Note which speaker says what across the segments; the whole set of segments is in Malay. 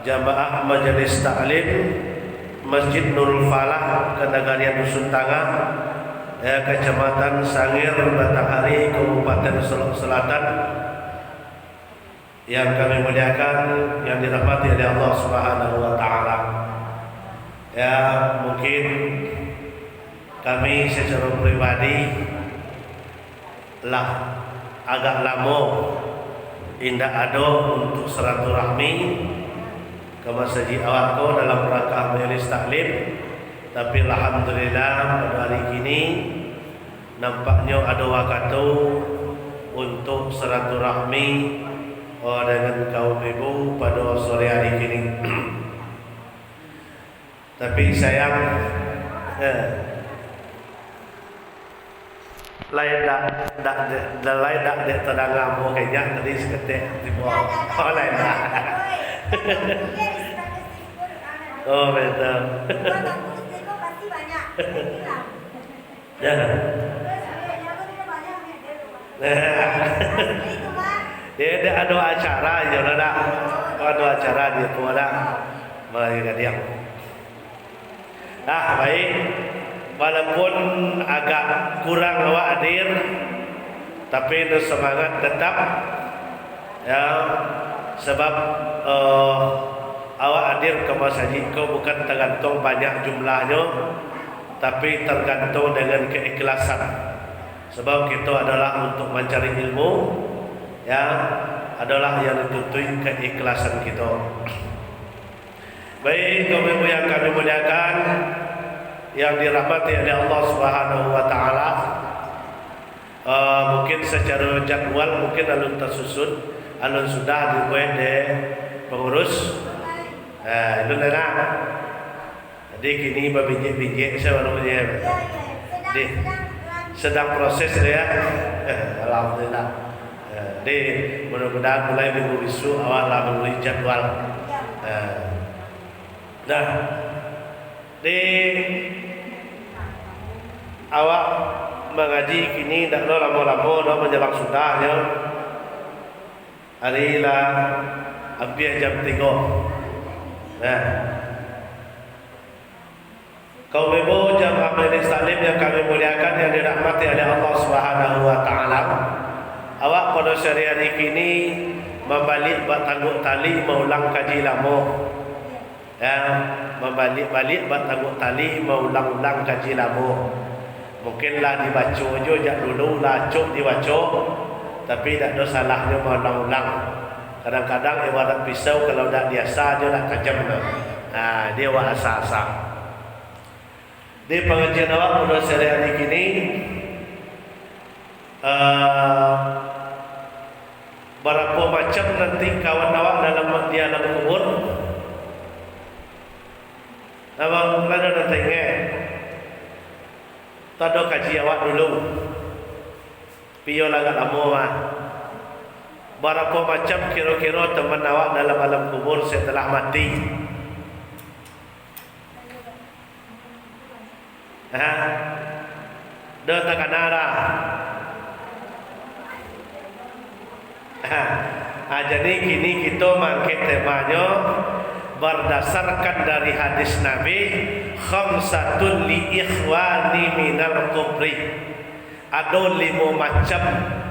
Speaker 1: Jamaah Majelis Taklim Masjid Nurul Falah, Kenagarian Dusun Tangah, Kecamatan Sangir, Batanghari, Kabupaten Selatan, yang kami muliakan, yang dirahmati oleh Allah Subhanahu wa taala. Ya, mungkin kami secara pribadi lah agak lama indah ado untuk silaturahmi ke masjid awak ko dalam rangka majelis taklim, tapi alhamdulillah pada hari ini nampaknya ada waktu untuk silaturahmi dengan kaum ibu pada sore hari ini. Tapi sayang lain dak terdang ambo kayaknya tadi seketik di bawah. Oh lain dak. Oh betul.
Speaker 2: Pasti banyak.
Speaker 1: Ya. Dia ada acara je dah. Ada acara dia tu ada. Mari dia. Baik. Walaupun agak kurang awak hadir, tapi semangat tetap ya, sebab awak hadir ke masjid kau bukan tergantung banyak jumlahnya, tapi tergantung dengan keikhlasan. Sebab kita adalah untuk mencari ilmu, ya, adalah yang dituntut keikhlasan kita. Baik, kaum ibu yang kami muliakan, yang dirahmati oleh Allah Subhanahu wa taala, mungkin secara jadwal mungkin alun tersusun, alun sudah dibuat de pengurus. Itu nak. Jadi kini babinjek saya baru punya. Sedang proses ya. Alhamdulillah. Jadi mudah-mudahan mulai minggu besok awal lah melalui jadwal. Nah, di awak mengaji kini dah lama-lama dah menjelang sudahnya. Hari lah hampir jam 3. Nah, kaum ibu jamaah majelis taklim yang kami muliakan, yang dirahmati oleh Allah Subhanahu wa taala. Awak pada sore hari kini membalik buat tangguh tali mengulang kaji lama. Ya, membalik-balik buat tangguh tali mengulang-ulang kaji lama. Mungkinlah dibaca aja jak dulu lacuk dibaca, tapi tak ada salahnya mengulang-ulang. Kadang-kadang ibarat pisau kalau dah biasa aja lah tajam tu. Dia wa asa-asa. Di pengajian awak pada sore hari ini berapa macam nanti kawan awak dalam dia dalam kubur. Abang lada dah tengok. Tak ada kaji awak dulu. Piyo agak lama mah. Berapa macam kira-kira teman awak dalam alam kubur setelah mati? Dah tak ada. Jadi kini kita mangkit temanya berdasarkan dari hadis Nabi, khamsatun li ikhwani minal kubri. Ada 5 macam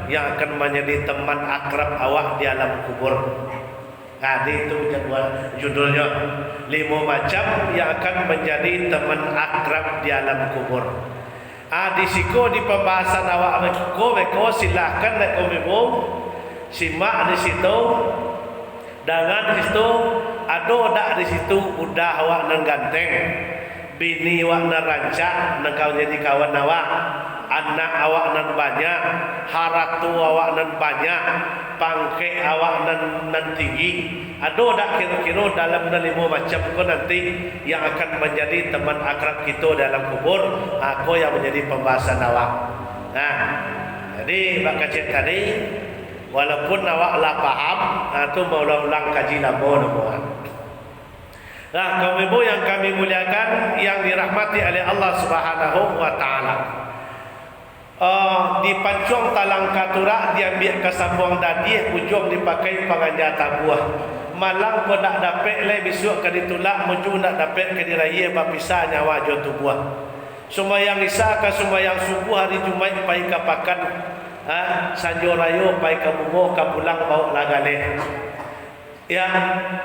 Speaker 1: yang akan menjadi teman akrab awak di alam kubur. Itu judulnya, 5 macam yang akan menjadi teman akrab di alam kubur. Di siku di pembahasan awak beko silahkan nak ibu simak di situ. Dengan di situ ada dak di situ udah awak nang ganteng, bini awak nang rancak nang kau jadi kawan awak, anak awak nang banyak, haratu awak nang banyak, pangke awak nang tinggi. Ada dak kira-kira dalam 5 macam ko nanti yang akan menjadi teman akrab kita dalam kubur. Aku yang menjadi pembahasan awak. Jadi bak kacet tadi, walaupun awak lah paham, tu mau ulang kaji lama. Kaum ibu yang kami muliakan, yang dirahmati oleh Allah Subhanahu wa taala. Di pancung talang katura diambil ke sambung dadi, ujung dipakai penganjata buah. malang ko nak dapat le besok ke ditulak muju nak dapat ke diraya bapisa nyawa jo tubuh. Sumayang isa ka sumayang subuh hari Jumaat pai kapakan sanjo rayo pai kabugo kapulang bawa lagale. Ya,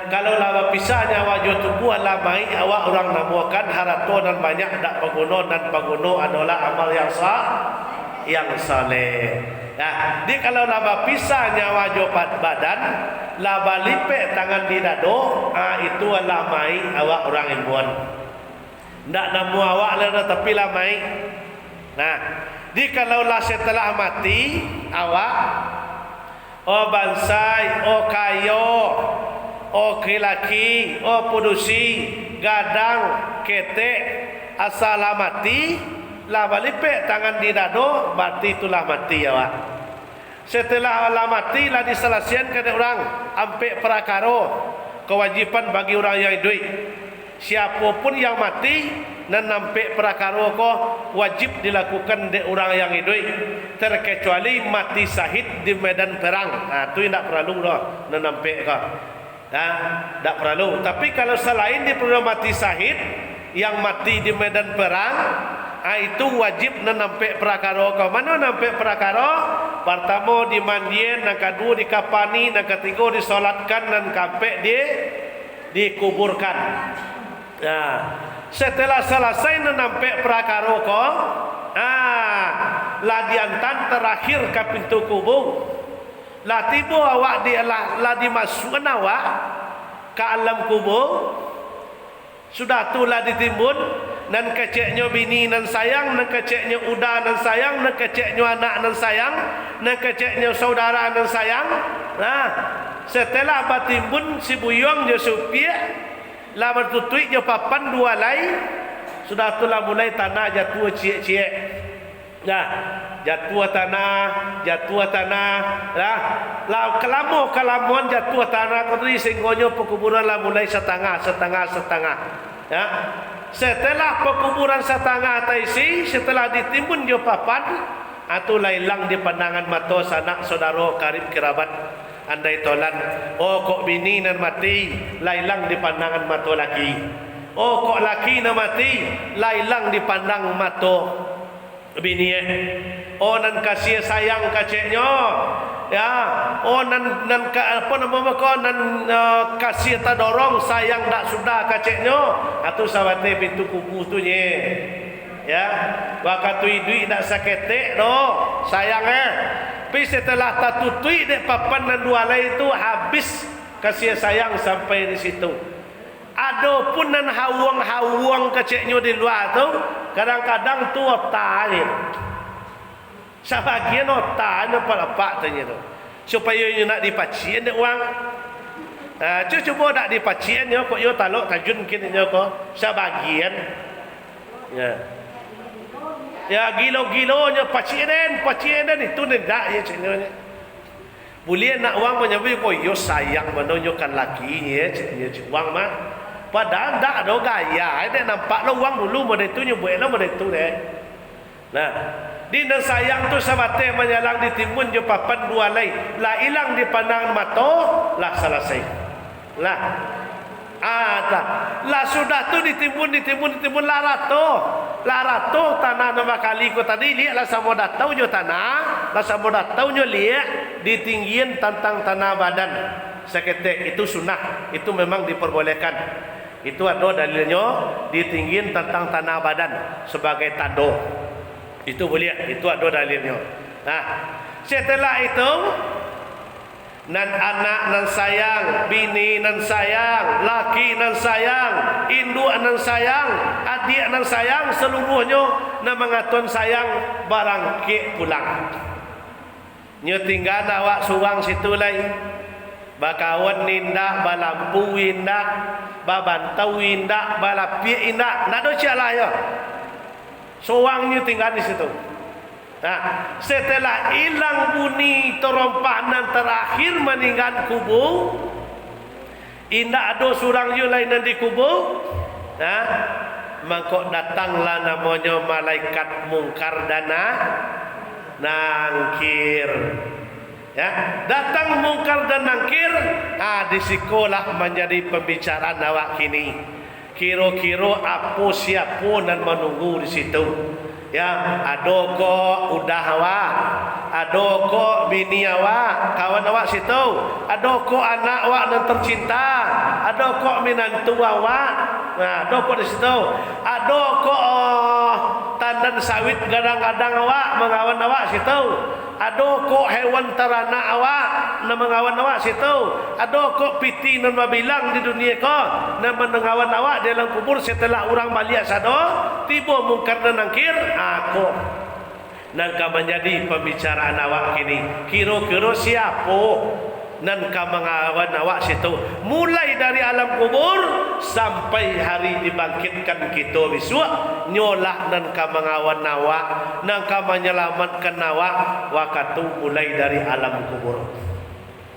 Speaker 1: kalau lama pisah nyawa jo tubuh lamai awak orang namuakan harato dan banyak dak paguno dan paguno adalah amal yang yang saleh. Ya, di kalau lama pisah nyawa jo badan, laba lipe tangan di dado, itu lamai awak orang imbuan. Ndak namu awak lena tapi lamai. Nah, di kalau lah setelah mati awak oh bansai, oh kayo, oh laki-laki, oh pudusi, gadang, ketek, asal mati, lah balipe tangan di dado, berarti itulah mati awak. Setelah lah mati, lah diselesaikan ke orang, ampe prakaro, kewajiban bagi orang yang hidup. Siapapun yang mati dan nampak prakara ko wajib dilakukan de orang yang hidup terkecuali mati syahid di medan perang. Itu tidak perlu dah nampak ko. Tak perlu. Tapi kalau selain di perlu mati syahid yang mati di medan perang, itu wajib nampak prakara ko. Mana nampak prakara? Pertama dimandien, yang kedua dikapani, yang ketiga disolatkan dan sampai dikuburkan. Nah, setelah selesai nampak prakara ko, ladiantan terakhir ke pintu kubur. Lah tiba awak lah dimasukkan awak ke alam kubur. Sudah tulah ditimbun dan keceknya bini dan sayang, dan keceknya uda dan sayang, dan keceknya anak dan sayang, dan keceknya saudara dan sayang. Nah, setelah batimbun si buyong je supir lah bertutui je papan dua lai, sudah itulah mulai tanah jatuh cie-cie. Nah, jatuh tanah, lah kelamuan jatuh tanah kadri singgonyo pekuburan lah mulai setengah. Ya. Setelah pekuburan setengah taisi, setelah ditimbun je papan, atulah hilang di pandangan mata sanak saudara karib kerabat. Andai tolan, oh kok bini nan mati, lailang di pandangan mata laki. Oh kok laki nan mati, lailang di pandang mata bini. Oh nan kasih sayang kaceknya, ya. Oh nan apa nama kau nan kasih tadorong sayang tak sudah kaceknya. Atu sawate pintu kubu tu nye. Ya, waktu duit tak saketek doh sayang Tapi setelah tatutui dek papan dan dua lai itu habis kasih sayang sampai di situ. Adapun nan hawang keceknya di luar tu kadang-kadang tu otak. Sebagian otak apa tanya tu. Supaya you nak dipacien dek uang. Cuba nak dipacien yo kok yo talok tajun kini yo kok sebagian. Ya. Ya gilo-gilonya pacien itu tidak ya caknya. Boleh nak uang menyebut kau yo sayang menunjukkan laki ya caknya uang mah. Padahal tak ada gaya. Ada nampak lo uang dulu mana itu nyebut lo mana itu deh. Nah, di nan sayang tu sabate menyalang ditimbun je papan dua lai. Lah hilang di pandangan mata, lah selesai. Lah lah sudah tu ditimbun larato tanah nama kali ko tadi lihat lah sama datau jo tanah lah sama datau jo lihat ditinggiin tentang tanah badan seketek itu sunnah, itu memang diperbolehkan. Itu ada dalilnya ditinggiin tentang tanah badan sebagai tado, itu boleh, itu ada dalilnya. Nah setelah itu nan anak nan sayang, bini nan sayang, laki nan sayang, induk nan sayang, adik nan sayang, seluruhnya nan mengaton sayang barang ke pulang. Nyo tinggal awak suang situ lai. Bakawan nindak, balampu indak, babantau indak, balapi indak, nak do cialah ya. Suang nyo tinggal di situ. Nah, setelah hilang bunyi terompahan terakhir meninggal kubur, indah ada surang je lain di kubur. Nah, maka datanglah namanya malaikat mungkar dan nakir. Ya, datang mungkar dan nangkir, di sekolah menjadi pembicaraan awak kini. Kira-kira apa siapa dan menunggu di situ. Ya, ada ko udah awak, ada ko bini awak, kawan awak situ, ada ko anak awak yang tercinta, ada ko menantu awak. Nah, ada ko di situ, ada ko tandan sawit gadang-gadang awak mengawan awak situ. Ada kok hewan ternak awak nama mengawan awak situ. Ada kok piti nan bilang di dunia ko nama mengawan awak dalam kubur setelah orang balik sado tiba mungkar dan nangkir aku nangka menjadi pembicaraan awak kini. Kira-kira siapa nan ka mengawan awak situ mulai dari alam kubur sampai hari dibangkitkan kita besok nyolah nan ka mengawan awak nan ka menyelamatkan awak waktu mulai dari alam kubur.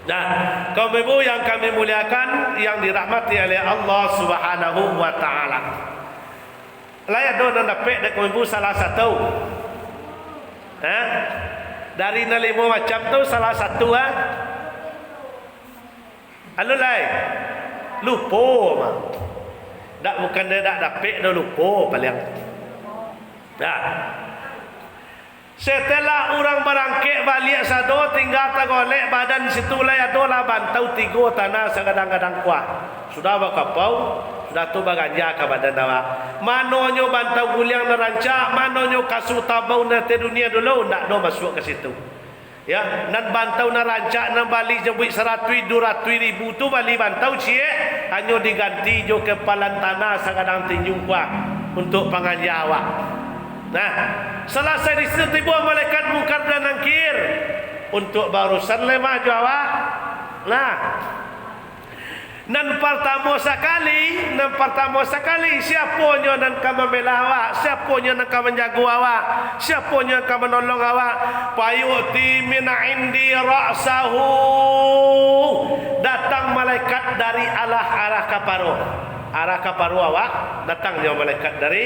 Speaker 1: Nah, kaum ibu yang kami muliakan yang dirahmati oleh Allah Subhanahu wa taala. Layak do nan dapat dak kaum ibu salah satu. Dari lima macam tu salah satu Halo lai. Lupa mah. Dak bukan dia dak dapat dah lupa paling. Dah. Setelah orang berangkit balik sado tinggal tagolek badan situ lai adolah bantau tiga tanah segadang-gadang kuah. Sudah bakapau, sudah tu baganja ke badan awak. Manonyo bantau guliang nerancak, manonyo kasu tabau nate dunia dulu ndak do masuk ke situ. Ya, nan bantau na rancak nan bali jebuik 100 200 ribu tu bali bantau cie hanya diganti jo kepalan tanah sakadang tinjung kuah untuk panganja awak. Nah, selesai di situ tiba malaikat mungkar dan nangkir untuk barusan lemah jo awak. Nah, nan pertama sekali siapanya nan ka membela awak, siapanya nan ka menjaga awak, siapanya ka menolong awak. Payuti min indi ra'sahu, datang malaikat dari arah kaparu awak, datangnya malaikat dari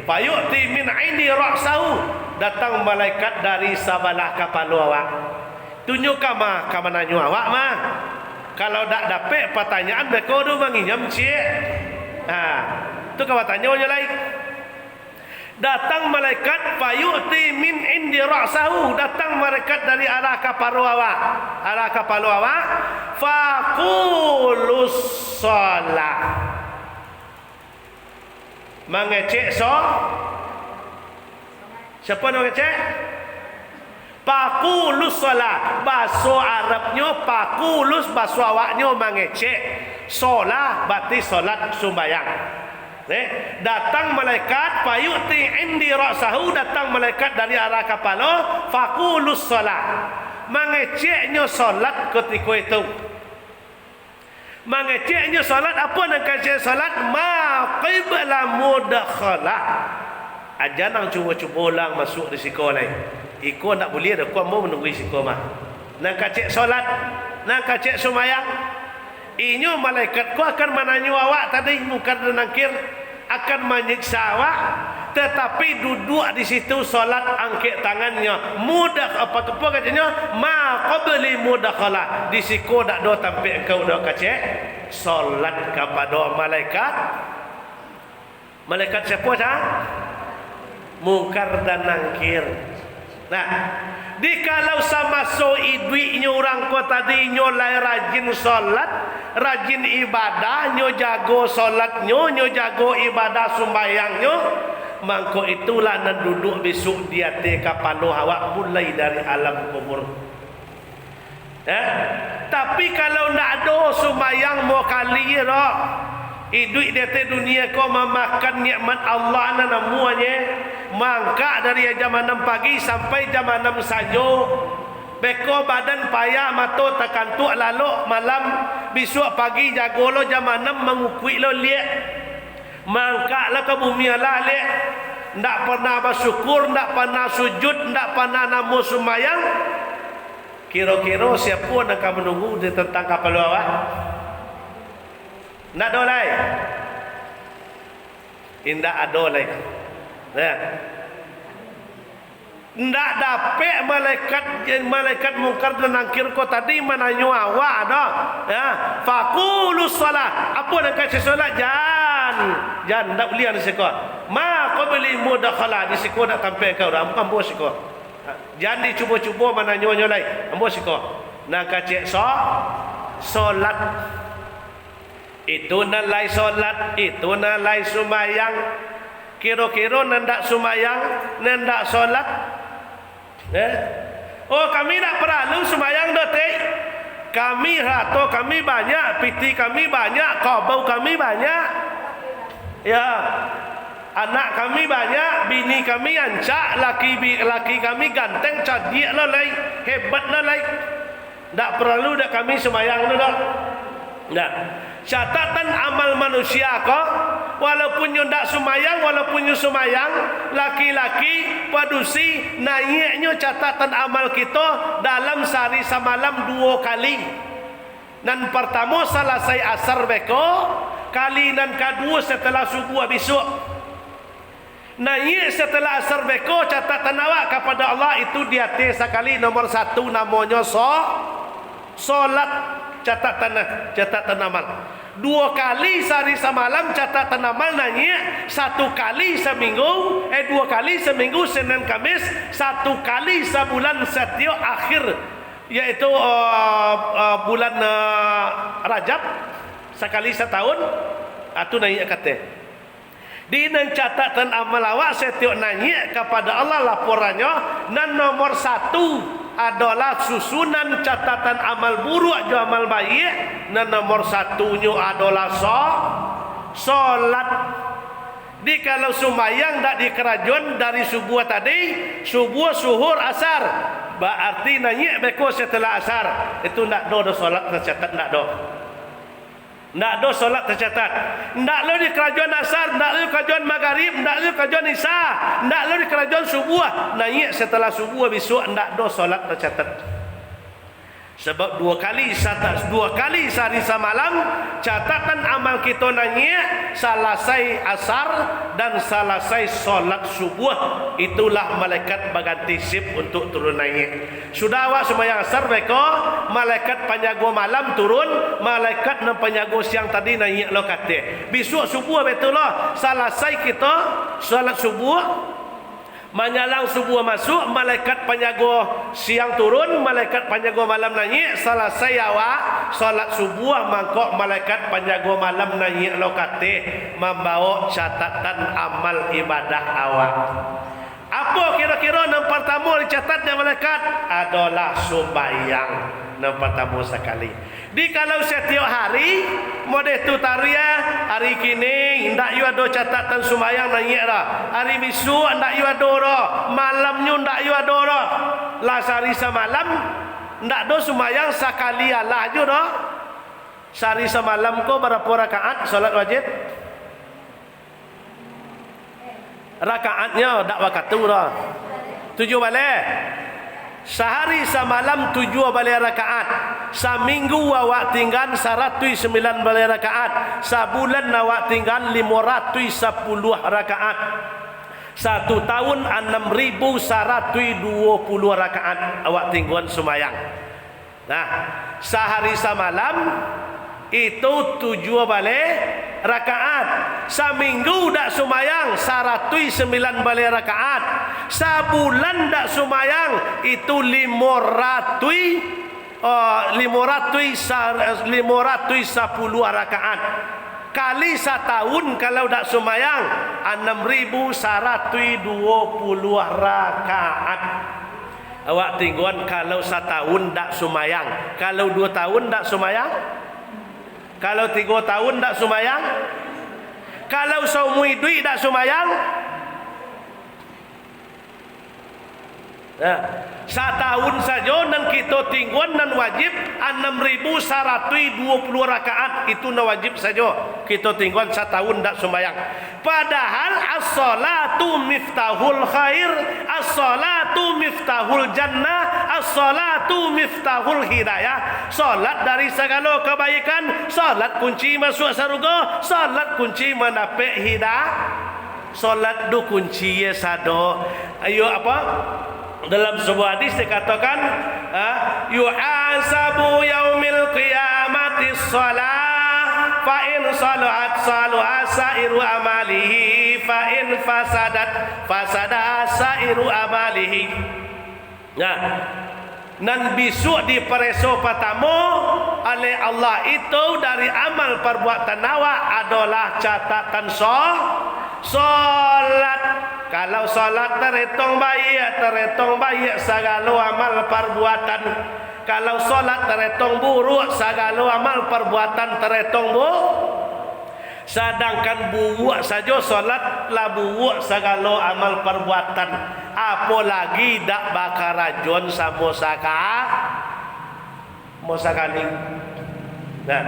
Speaker 1: payuti min indi ra'sahu, datang malaikat dari sabalah kaparu awak. Tunjuk ka mananyo awak mah. Kalau tak dapat pertanyaan mereka tu menginyam cik. Tu kawan tanya orang lain. Datang malaikat fayu'ti min indi ra'sahu, datang malaikat dari arah kaparu awak. Faqulus shalah. Mengecek siapa nak mengecek? Pakulus solah, bahasa Arabnya pakulus, bahasa awaknya mengecek. Solah berarti solat sembahyang. Datang malaikat payuti indi ra'sahu, datang malaikat dari arah kepala. Pakulus solah, mengeceknya solat ketika itu. Mengeceknya solat apa nak kecek solat? Ma qibla mudakhalah. Ajanang cuba-cuba ulang masuk di sekolah. Iko nak boleh dah, kau mau menunggu iko mah. Nak kacek solat, nak kacek sumayang. Inyo malaikat kau akan menanyu awak tadi mungkar dan nangkir, akan menyiksa awak, tetapi duduk di situ solat angkat tangannya. Mudah apa katanya? Ma qabli mudakhalah. Di siko dak do tampi engkau dak kacek solat kepada malaikat. Malaikat siapa dah? Mungkar dan nangkir. Nah, dikalau sama so iduiknya orang ko tadi nyo lai rajin solat, rajin ibadah, nyo jago solatnyo, nyo jago ibadah sumbayangnya, mangko itulah nan duduk besok dia teka panu awak mulai dari alam kubur. Tapi kalau ndak ada sumbayang mau kali ro, iduik dia te dunia ko memakan nikmat Allah na namuanya. Mangka dari jam 6 pagi sampai jam 6 saja. Beko badan payah mato takantuk lalu malam besok pagi jago lo jam 6 mengukui lo liat. Mangka lah ke bumi Allah liat. Ndak pernah bersyukur, ndak pernah sujud, ndak pernah namu sumayang. Kira-kira siapa nak menunggu di tentang kapal awak? Ndak ada lagi. Indah ada lagi. ndak dapat malaikat mungkar dan nakir ko tadi menanyo awak dah. Ya, faqulus salat. Apa nak kasi solat jan ndak boleh di siko. Ma qabli mudakhala di siko dak tampai kau dah ambo siko. Jan dicuba-cuba menanyo nyolai. Ambo siko. Nak kacek solat. Itu nalai solat, itu nalai sumayang. Kira-kira nendak sumayang, nendak solat. Oh, kami tak perlu sumayang dotek. Kami rato kami banyak, piti kami banyak, kabau kami banyak. Ya. Anak kami banyak, bini kami ancak, laki kami ganteng, cadik lalai, hebat lalai. Tak perlu dak kami sumayang dah. Nah, catatan amal manusia kok, walaupun you tak sumayang, walaupun you sumayang, laki-laki padusi naiknya catatan amal kita dalam sehari semalam 2 kali. Dan pertama selesai asar beko, kali dan kedua setelah subuh besok. Naik setelah asar beko, catatan awak kepada Allah itu di atas sekali nomor 1 namanya solat. Catatan amal 2 kali sehari semalam catatan amal nanya 1 kali seminggu 2 kali seminggu Senin Kamis 1 kali sebulan setiap akhir yaitu bulan Rajab sekali setahun itu nanya kata di catatan amal awak setiap nanya kepada Allah laporannya dan nomor 1 adalah susunan catatan amal buruk dan amal baik dan nomor 1-nya adalah solat. Di kalau sumayang tak di kerajaan dari subuh tadi, subuh, suhur, asar, berarti nanya beko setelah asar itu tak ada solat tercatat, tak ada. Tak ada solat tercatat. Tak ada di kerajaan asar, tak ada di kerajaan maghrib, tak ada di kerajaan isya, tak ada di kerajaan subuh. Naik setelah subuh besok tak ada solat tercatat. Sebab 2 kali sehari semalam catatan amal kita naik selesai asar dan selesai solat subuh. Itulah malaikat berganti sip untuk turun naik. Sudah awak sembahyang asar mereka, malaikat penjaga malam turun, malaikat dan penjaga siang tadi naik lo kata. Besok subuh betul lah selesai kita solat subuh. Menyalang subuh masuk, malaikat penjaga siang turun, malaikat penjaga malam naik. Selesai awak solat subuh, mangkok malaikat penjaga malam naik lokate membawa catatan amal ibadah awak. Apa kira-kira yang pertama dicatatnya malaikat adalah sembahyang. Yang pertama sekali. Di kalau setiap hari modeh tu taria hari kini ndak you ada catatan sembahyang naik dah. Hari besok ndak you ada dah. Malamnya ndak you ada dah. Lah sehari semalam ndak ada sembahyang sekali Allah aja dah. Sehari semalam ko berapa rakaat solat wajib? Rakaatnya dak waktu dah. 7 balik. Sehari semalam 7 balik rakaat. Seminggu awak tinggal 109 balik rakaat. Sebulan awak tinggal 510 rakaat. 1 tahun 6.120 rakaat awak tinggal sembahyang. Nah, sehari semalam itu 7 balik rakaat. Seminggu dak sembahyang 109 balik rakaat. Sebulan dak sembahyang itu 510 rakaat. Kali setahun kalau dak sembahyang 6.120 rakaat. Awak tingguan kalau setahun dak sembahyang. Kalau 2 tahun dak sembahyang. Kalau 3 tahun dak sembahyang. Kalau seumur hidup dak sembahyang. Nah, setahun saja dan kita tingguan dan wajib 6.120 rakaat itu na wajib saja kita tingguan setahun tak sembahyang. Padahal as-salatu miftahul khair, as-salatu miftahul jannah, as-salatu miftahul hidayah. Salat dari segala kebaikan, salat kunci masuk surga, salat kunci mendapat hidayah. Salat do kunci ya sado. Ayo apa? Dalam sebuah hadis dikatakan yuhasabu yaumil qiyamati shalah fa in salahat salaha sairu amalihi fa in fasadat fasada sairu amalihi. Nah, nan besok di pereso pertama oleh Allah itu dari amal perbuatan awak adalah catatan solat. Kalau solat terhitung baik segala amal perbuatan. Kalau solat terhitung buruk segala amal perbuatan terhitung buruk. Sedangkan buruk saja solat lah buruk segala amal perbuatan. Apalagi dak bakar rajun sama sekali. Nah,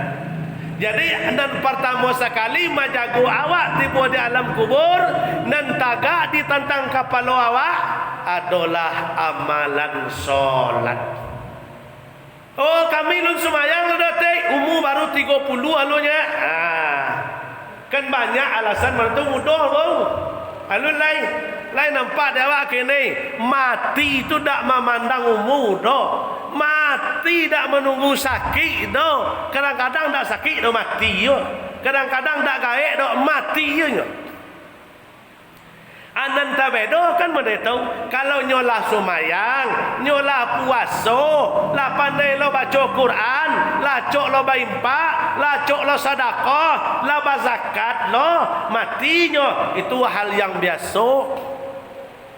Speaker 1: jadi nan pertama sekali majago awak tiba di alam kubur nan tagak ditentang kepala awak adalah amalan solat. Oh, kami lun semayang detik umur baru 30 alunya. Kan banyak alasan menentu mudah bau. Alun lain nampak dia awak kini mati itu tak memandang umur dah. Mati tak menunggu sakit dah. Kadang-kadang tak sakit dah mati yo. Kadang-kadang tak gaek dah mati yo. Anan tabedo kan mende tahu kalau nyolah sumayang, nyolah puasa, lah pandai lo baca Quran, lah cok lo baimpak, lah cok lo sedekah, lah bazakat lo, matinya itu hal yang biasa.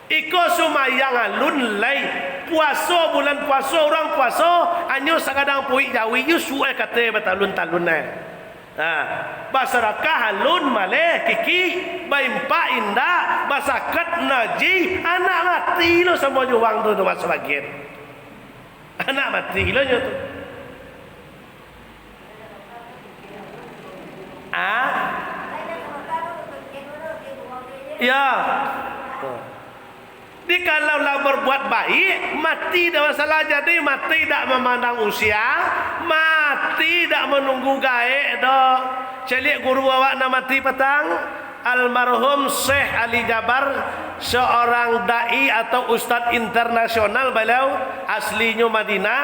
Speaker 1: Iko sumayang alun lai puasa bulan puasa orang puasa anyo sakadang puik jawi yu suai kate batalun-talun basarakah halun maleh kiki baimpa indah basakat naji anak mati lo semua juang tu mas bagian anak mati lo nyo tu ya di kalau lah berbuat baik mati dah masalah. Jadi mati tak memandang usia, mati tak menunggu gaek dah. Celik guru awak nak mati petang almarhum Syekh Ali Jabar, seorang dai atau ustaz internasional. Beliau aslinya Madinah,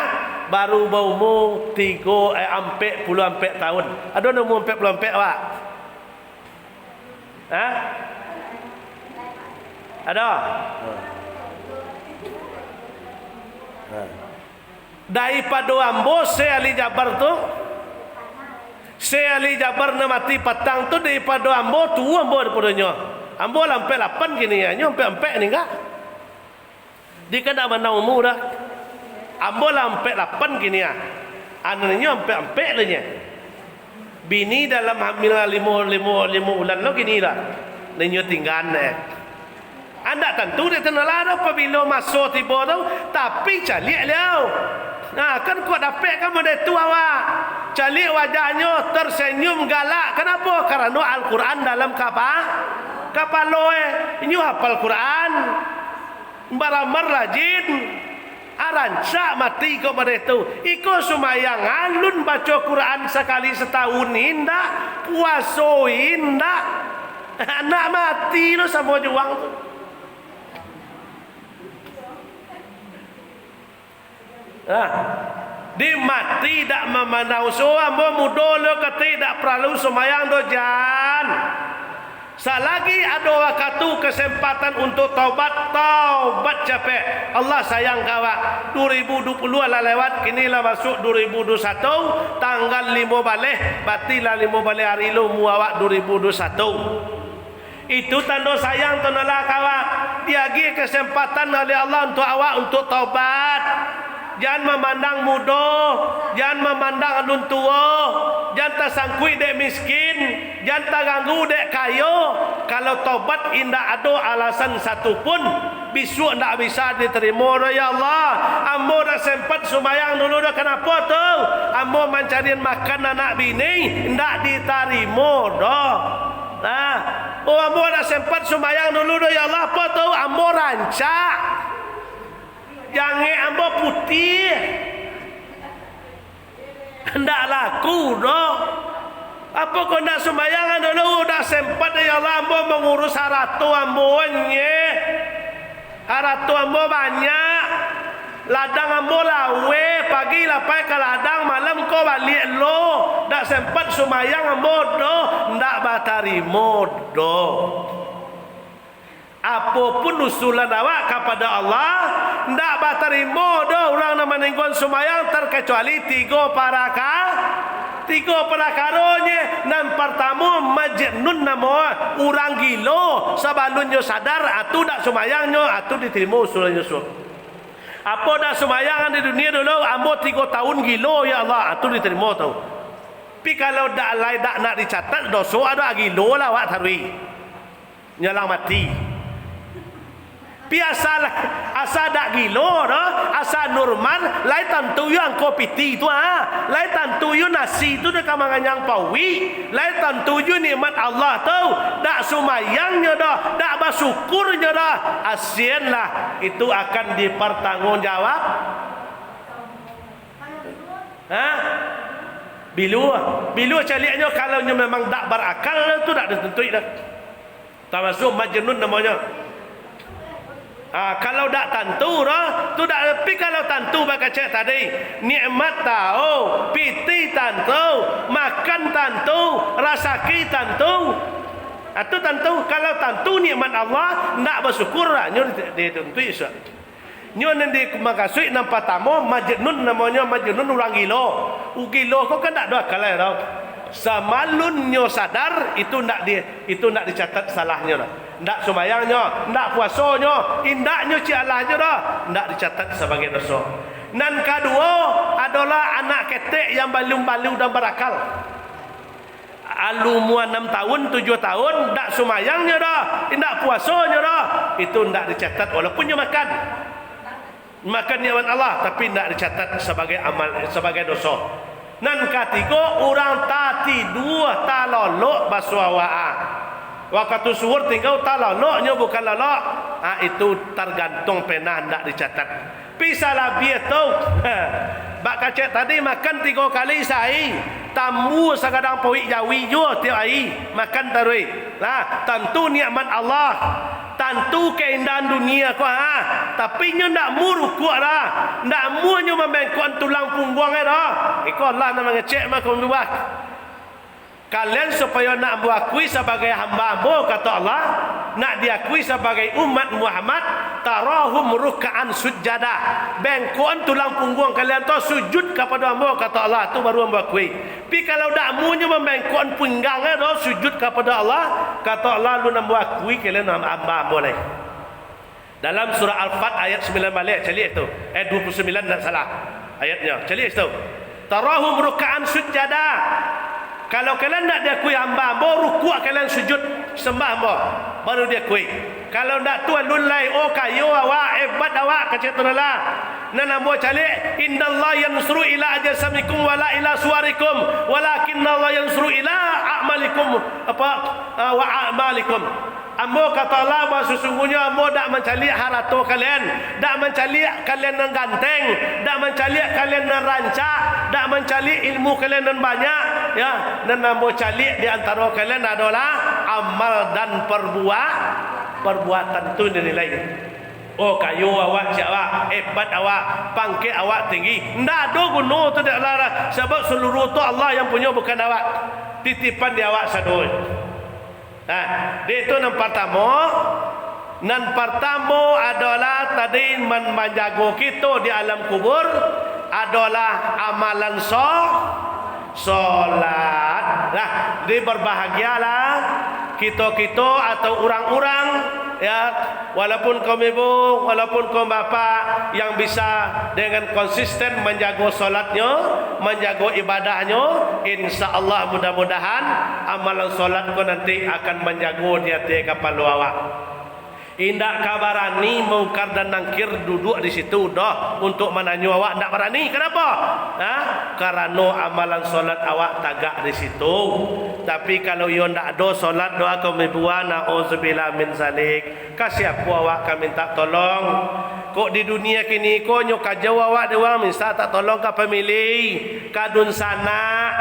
Speaker 1: baru berumur 40 tahun. Ada umur 40 awak? Ada? Daripada ambo Syekh Ali Jabar tu, Syekh Ali Jabar na mati petang tu daripada ambo tu ambo daripadanya. Ambo sampai 8 gini ya, sampai ni enggak. Di kada mana umur dah. Ambo sampai 8 gini ya. Anaknya sampai lenya. Bini dalam hamil 5 bulan lo gini dah. Nenyo tinggal anda tentu dia tenalah apabila masuk tiba tu tapi calik liau. Kan kuat dapat kan benda tu awak. Calik wajahnya tersenyum galak. Kenapa? Karena Al-Quran dalam kapalo Ini hafal Quran. Baramar rajin. Arancak mati kau pada itu. Iko sumayang alun baca Quran sekali setahun indah. Puasa indah. Anak mati lo sama juang tu. Di mati tak memandang usaha muda lo kata tak perlu semayang dojan. Selagi ada waktu kesempatan untuk taubat capek. Allah sayang kawak. 2020 lah lewat, kini lah masuk 2021 tanggal 5 balik. Batilah 5 balik hari lu muawak 2021. Itu tanda sayang tonalah kawak. Diagi kesempatan oleh Allah untuk awak untuk taubat. Jangan memandang muda, jangan memandang alun tua, jangan tersangkui dek miskin, jangan terganggu dek kayo. Kalau tobat indah ada alasan satu pun, besok tak bisa diterima. Ya Allah, ambo dah sempat sumayang dulu dah kenapa tu? Ambo mencari makan anak bini, tak diterima dah. Ambo dah sempat sumayang dulu dah. Ya Allah, apa tu? Ambo rancak. Jangan ambo putih. Hendak laku dah. Apa kau nak sembayangan dulu dah sempat ya Allah ambo mengurus haratu ambo nye. Haratu ambo banyak. Ladang ambo lawe, pagi lapai ke ladang, malam ko balik lo. Dak sempat sumayang ambo do, ndak batarimo do. Apapun usulan awak kepada Allah, ndak batarimo do orang nama nenggon sumayang terkecuali tiga perakaronya. Nan pertama majnun nama orang gilo sabalunnya sadar atu dak sumayangnya atu diterima usulannya suap. Apa dak sumayangan di dunia dulu ambo 3 tahun gilo ya Allah atu diterima tahu. Tapi kalau dak lai dak nak dicatat dosa ada gilo lah awak tarui. Nyalang mati. Biasa asa dak gilo no, asa normal, lai tentu yang kopiti tu lai tentu yang nasi tu dah kamanganyang pawi, lai tentu yang nikmat Allah tu, dak sumayangnya dah, dak bersyukurnya dah, asian lah itu akan dipertanggungjawab. Bilu caliknya kalau memang dak berakal tu dak ditentuin dah. Termasuk majnun namanya. Kalau tak tentu tu tak lebih. Kalau tentu baca cek tadi nikmat tahu, piti tentu, makan tentu, rasaki tentu. Itu tentu. Kalau tentu nikmat Allah nak bersyukur lah nyo ditentu isu. Nyo nanti makasui nampak tamu majnun namanya majnun orang gilo. Gilo kau kan tak ada akal tau. Samalunnya sadar itu nak dicatat salahnya lah. Ndak sumayangnya, ndak puasanya, indaknya ci Allahnya dah, ndak dicatat sebagai dosa. Nan kedua adalah anak ketek yang balung-balung dan berakal. Alumua 6 tahun, 7 tahun, ndak sumayangnya dah, ndak puasanya dah, itu ndak dicatat walaupun dia makan. Makan nikmat Allah tapi ndak dicatat sebagai amal, sebagai dosa. Nan ketiga orang tati dua talolok basuawaa. Waktu suhur tinggal taloloknya bukan lolok. Itu tergantung pena ndak dicatat. Pisalah biar tahu. Bak kacek tadi makan 3 kali sehari. Tamu sekadang powik jawi juga tiap hari makan tarui. Lah tentu nikmat Allah. Tentu keindahan dunia ko tapi nyo ndak murukuk dah. Ndak mu nyo membengkok tulang punggung dah. Iko Allah nak ngecek mak buat. Kalian supaya nak diakui sebagai hamba-Mu kata Allah, nak diakui sebagai umat Muhammad, tarahum ruk'an sujada. Bengkokan tulang punggung kalian tu sujud kepada Allah kata Allah, tu baru diakui. Tapi kalau dak munyo membengkokkan pinggang dah sujud kepada Allah, kata Allah lu nak diakui kalian hamba boleh. Dalam surah Al-Fat ayat 9 balik cari itu. Ayat 29 tak salah ayatnya. Cari itu. Tarahum ruk'an sujada. Kalau kalian nak diakui hamba, mau rukuk kalian sujud sembah hamba, baru diakui. Kalau nak tuan lulai, oh kayu awak, hebat awak, kacau tunalah. Nana mau calik, innallaha yansuru ila ajsamikum wala ila suwarikum, walakinnallaha yansuru ila a'malikum wa a'malikum. Ambo kata Allah bahawa sesungguhnya ambo tak mencari harato kalian, tak mencari kalian yang ganteng, tak mencari kalian yang rancak, tak mencari ilmu kalian yang banyak, ya. Dan ambo cari di antara kalian adalah amal dan perbuatan itu dinilai. Oh kayu awak siapa, hebat awak, pangkat awak tinggi. Ndak ada guna tu dak lara sebab seluruh tu Allah yang punya bukan awak. Titipan di awak sadoi. Itu yang pertama. Yang pertama adalah tadi menjaga kita di alam kubur adalah amalan solat. Nah, berbahagialah kita atau orang-orang ya, walaupun kaum ibu, walaupun kaum bapa yang bisa dengan konsisten menjaga solatnya, menjaga ibadahnya, insya-Allah mudah-mudahan amalan solat kau nanti akan menjaga di hati kapal awak. Indak kabarani mungkar dan nangkir duduk di situ dah untuk menanyu awak ndak berani. Kenapa? Karena amalan solat awak tagak di situ. Tapi kalau yo ndak ada solat doa kau mebuat nauzubillah min zalik. Kasih apa awak kami minta tolong. Kok di dunia kini kau nyo kajau awak dewa minta tak tolong ke pemilih kadun sana.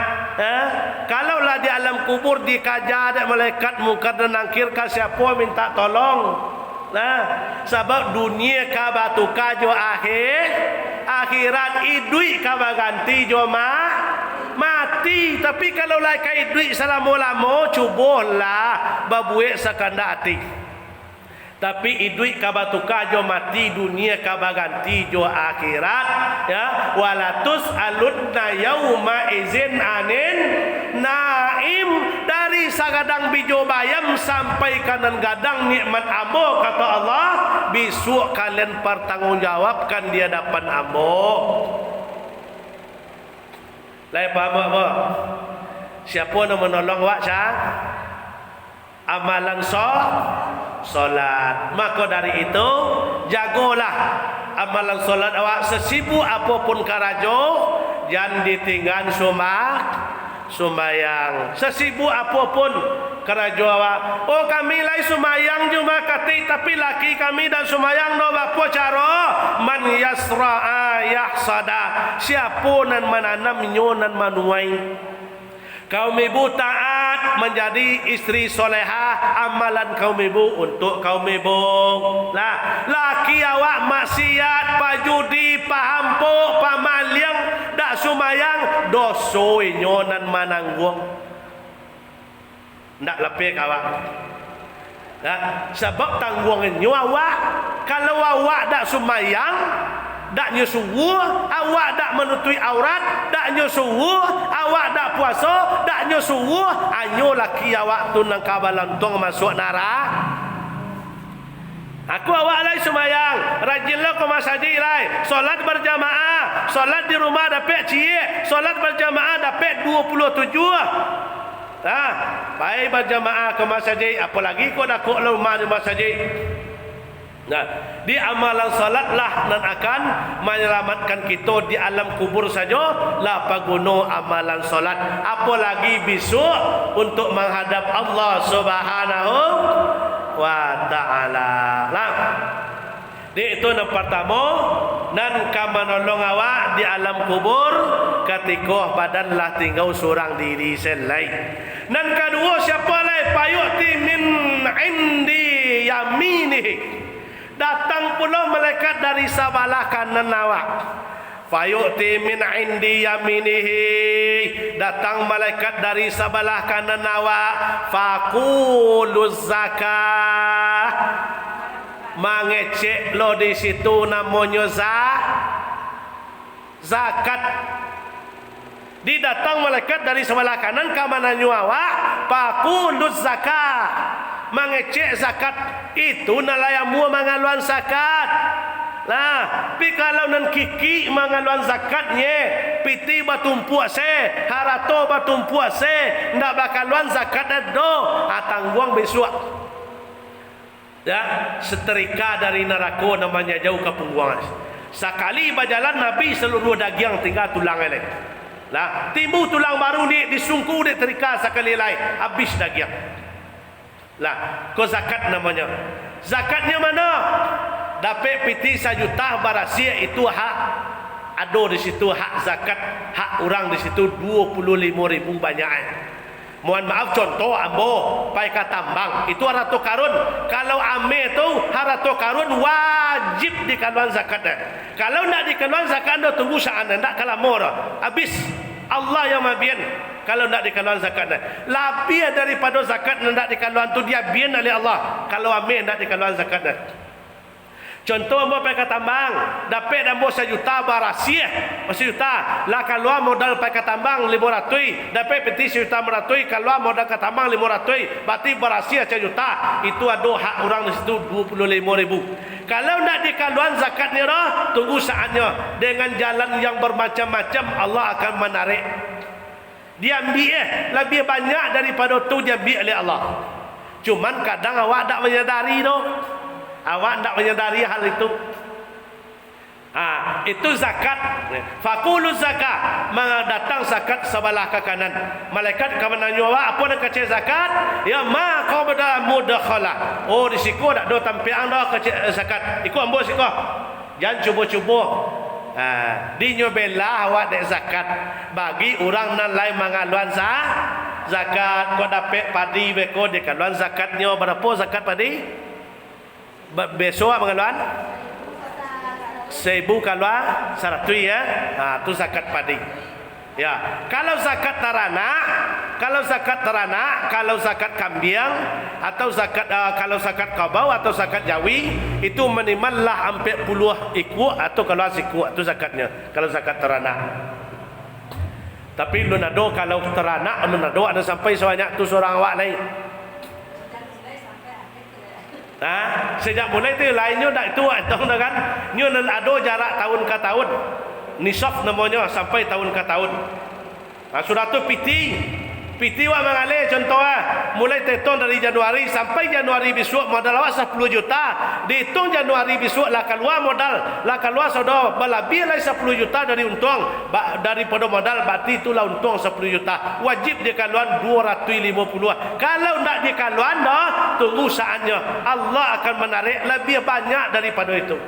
Speaker 1: Kalaulah di alam kubur dikajar malaikat mungkar dan nangkir kasih apa minta tolong. Nah, sebab dunia ka batuka jo akhirat idui ka ganti jo mati. Tapi kalau lai kai duit selama-lama cubohlah babuek sakanda ati. Tapi idui ka batuka jo mati, dunia ka baganti jo akhirat, ya. Walatus aludna yauma izin anin naim, dari sagadang bijo bayam sampai kanan gadang nikmat ambo, kata Allah, besok kalian pertanggungjawabkan di hadapan ambo. Lai paham apa? Siapa nak menolong awak sah? Amalan solat. Maka dari itu jagolah amalan solat awak, sesibuk apapun karajo, jangan ditinggal sumayang. Sesibuk apapun karajo awak. Oh, kami lai sumayang cuma kati, tapi laki kami dan sumayang no apa cara? Man yasra'a yahsada. Siapa nan menanam nyonan manuai. Kaum ibu taat menjadi istri solehah, amalan kaum ibu untuk kaum ibu. Nah, laki awak maksiat, pajudi, pahampuk, pamaliang, dak sumayang, dosoi nyonan mananggung. Ndak lepek awak. Nah, sebab tanggungannya awak, kalau awak dak sumayang, dak nyusuh, awak dak menutupi aurat, dak nyusuh, awak dak puasa, dak nyusuh, anyo laki awak tu nang kabalantong masuk neraka. Aku awak lai sumayang, rajinlah ke masjid lai, solat berjamaah, solat di rumah dapat cie, solat berjamaah dapat 27. Baik berjamaah ke masjid, apalagi kau dak kok rumah di masjid. Nah, di amalan salatlah nan akan menyelamatkan kita di alam kubur saja, lah paguno amalan salat, apalagi besok untuk menghadap Allah Subhanahu wa taala. Lah, di itu yang pertama, nan ka menolong awak di alam kubur ketika badanlah tinggal seorang diri sendiri. Nan kedua, siapa lai payuti min indi yaminihi, datang pula malaikat dari sebelah kanan awak. Fayu'ti min indi yaminihi, datang malaikat dari sebelah kanan awak. Faquluz zakah, mengecek lo di situ namanya zakat. Didatang malaikat dari sebelah kanan ke mana awak, faquluz zakah, mengecek zakat. Itu nalayamu mengaluan zakat. Nah, tapi kalau nan kiki mengaluan zakatnya, piti batumpuk se, harato batumpuk se, ndak bakaluan zakat do, tangguang besok. Ya, setrika dari neraka namanya jauh ke punggungan. Sekali berjalan Nabi seluruh daging tinggal tulang lain. Lah, timbul tulang baru ni disungku di terika sekali lain, habis daging. Lah, ko zakat namanya. Zakatnya mana? Dapat piti 1 juta barasia, itu hak ada di situ, hak zakat, hak orang di situ 25.000 banyak. Mohon maaf, contoh ambo pai katambang itu harato karun. Kalau ame tu harato karun wajib dikeluarkan zakatnya. Kalau ndak dikeluarkan zakat, anda tunggu saat ndak kalamor habis. Allah yang mabian kalau ndak dikeluarkan zakatnya. Lebih daripada zakat ndak dikeluarkan tu dia bian oleh Allah. Kalau ame ndak dikeluarkan zakatnya. Contoh ambo pai katambang dapat ambo 1 juta barasia, 1 juta lah keluar modal pai katambang 500, dapat peti 1 juta 100, keluar modal katambang 500, berarti barasia 1 juta. Itu ada hak orang di situ 25.000. Kalau nak dikeluarkan zakatnya dah, tunggu saatnya dengan jalan yang bermacam-macam Allah akan menarik. Dia ambil lebih banyak daripada tu dia ambil oleh Allah. Cuman kadang awak tak menyadari tu. Awak tak menyadari hal itu. Itu zakat. Faquluz zakat, mendatang zakat sebelah ke kanan. Malaikat akan menanya awak, apa nak kecil zakat? Ya, ma qabda mudakhala. Oh, di siku dak do tampian dah kecil zakat. Iku ambo siku. Jangan cuba-cuba. Dinyobelah awak dek zakat. Bagi orang nan lain mengaluan zakat, kau dapat padi beko dekaluan zakatnya berapa zakat padi? Besok mengaluan 1000 kalwa 100 ya. Tu zakat padi. Ya, kalau zakat ternak, kalau zakat kambing atau zakat kalau zakat kabau atau zakat jawi itu minimal lah hampir puluh ikut atau kalau sikut itu zakatnya. Kalau zakat ternak. Tapi lu nado kalau ternak lu nado ada sampai sebanyak tu seorang awak lain. Sejak mulai tu lainnya dak itu atau kan nyo ada jarak tahun ke tahun. Nisab namanya sampai tahun ke tahun. Sudah tu piti wak mengalir contoh mulai tahun dari Januari sampai Januari besok modal awak 10 juta. Dihitung Januari besok lah keluar modal, lah keluar sudah lebih lah 10 juta dari untung daripada modal, berarti itulah untung 10 juta. Wajib dia keluar 250. Kalau tak dia keluar dah, tunggu saatnya Allah akan menarik lebih banyak daripada itu.